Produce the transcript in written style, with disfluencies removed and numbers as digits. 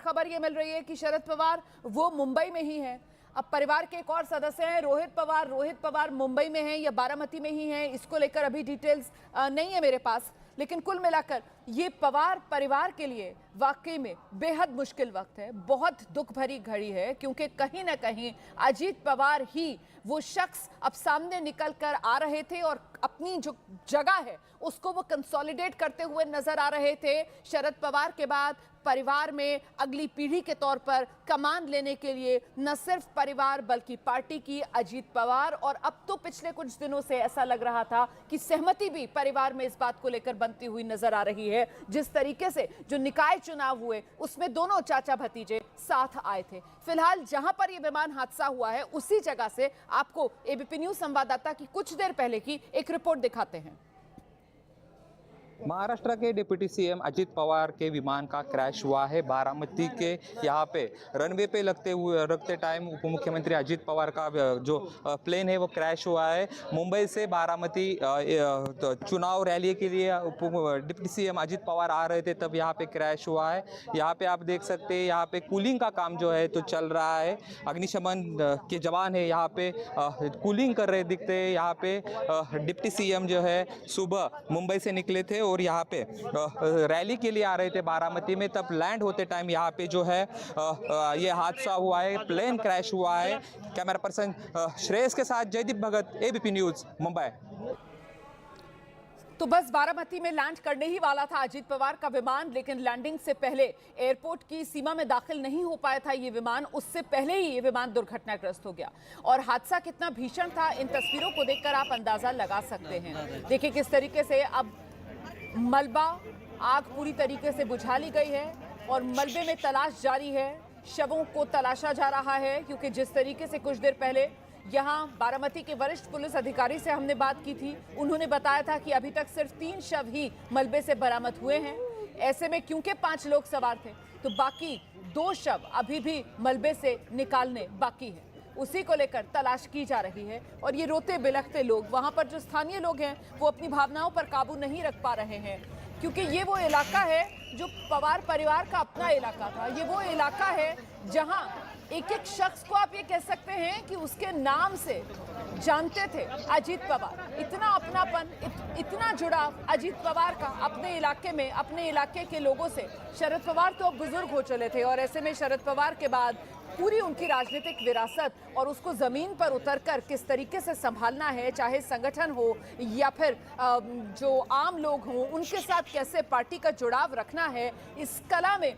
खबर ये मिल रही है कि शरद पवार वो मुंबई में ही हैं। अब परिवार के एक और सदस्य हैं रोहित पवार मुंबई में हैं या बारामती में ही हैं, इसको लेकर अभी डिटेल्स नहीं है मेरे पास। लेकिन कुल मिलाकर ये पवार परिवार के लिए वाकई में बेहद मुश्किल वक्त है, बहुत दुख भरी घड़ी है, क्योंकि कहीं ना कहीं अजीत पवार ही वो शख्स अब सामने निकल कर आ रहे थे और अपनी जो जगह है उसको वो कंसोलिडेट करते हुए नजर आ रहे थे। शरद पवार के बाद परिवार में अगली पीढ़ी के तौर पर कमान लेने के लिए न सिर्फ परिवार बल्कि पार्टी की अजीत पवार, और अब तो पिछले कुछ दिनों से ऐसा लग रहा था कि सहमति भी परिवार में इस बात को लेकर बनती हुई नजर आ रही है। जिस तरीके से जो निकाय चुनाव हुए उसमें दोनों चाचा भतीजे साथ आए थे। फिलहाल जहां पर यह विमान हादसा हुआ है उसी जगह से आपको एबीपी न्यूज संवाददाता की कुछ देर पहले की एक रिपोर्ट दिखाते हैं। महाराष्ट्र के डिप्टी सीएम अजित पवार के विमान का क्रैश हुआ है बारामती के यहाँ पे रनवे पे रखते टाइम उप मुख्यमंत्री अजित पवार का जो प्लेन है वो क्रैश हुआ है। मुंबई से बारामती चुनाव रैली के लिए डिप्टी सीएम अजित पवार आ रहे थे तब यहाँ पे क्रैश हुआ है। यहाँ पे आप देख सकते हैं यहाँ पे कूलिंग का काम जो है तो चल रहा है। अग्निशमन के जवान है यहाँ पे कूलिंग कर रहे दिखते हैं। यहाँ पे डिप्टी सीएम जो है सुबह मुंबई से निकले थे और यहाँ पे रैली के लिए आ रहे थे बारामती में, तब लैंड होते टाइम यहाँ पे जो है ये हादसा हुआ है, प्लेन क्रैश हुआ है। कैमरा पर्सन श्रेयस के साथ जयदीप भगत, एबीपी न्यूज मुंबई। तो बस बारामती में लैंड करने ही वाला था अजीत पवार का विमान, लेकिन लैंडिंग से पहले एयरपोर्ट की सीमा में दाखिल नहीं हो पाया था ये विमान। उससे पहले ही ये विमान दुर्घटनाग्रस्त हो गया और हादसा कितना भीषण था इन तस्वीरों को देखकर आप अंदाजा लगा सकते हैं। देखिए किस तरीके से अब मलबा, आग पूरी तरीके से बुझा ली गई है और मलबे में तलाश जारी है। शवों को तलाशा जा रहा है, क्योंकि जिस तरीके से कुछ देर पहले यहाँ बारामती के वरिष्ठ पुलिस अधिकारी से हमने बात की थी, उन्होंने बताया था कि अभी तक सिर्फ 3 शव ही मलबे से बरामद हुए हैं। ऐसे में क्योंकि 5 लोग सवार थे तो बाकी 2 शव अभी भी मलबे से निकालने बाकी है। उसी को लेकर तलाश की जा रही है और ये रोते बिलखते लोग, वहां पर जो स्थानीय लोग हैं वो अपनी भावनाओं पर काबू नहीं रख पा रहे हैं, क्योंकि ये वो इलाका है जो पवार परिवार का अपना इलाका था। ये वो इलाका है जहां एक एक शख्स को आप ये कह सकते हैं कि उसके नाम से जानते थे अजीत पवार। इतना अपनापन, इतना जुड़ाव अजीत पवार का अपने इलाके में, अपने इलाके के लोगों से। शरद पवार तो अब बुजुर्ग हो चले थे और ऐसे में शरद पवार के बाद पूरी उनकी राजनीतिक विरासत और उसको जमीन पर उतरकर किस तरीके से संभालना है, चाहे संगठन हो या फिर जो आम लोग हों, उनके साथ कैसे पार्टी का जुड़ाव रखना है, इस कला में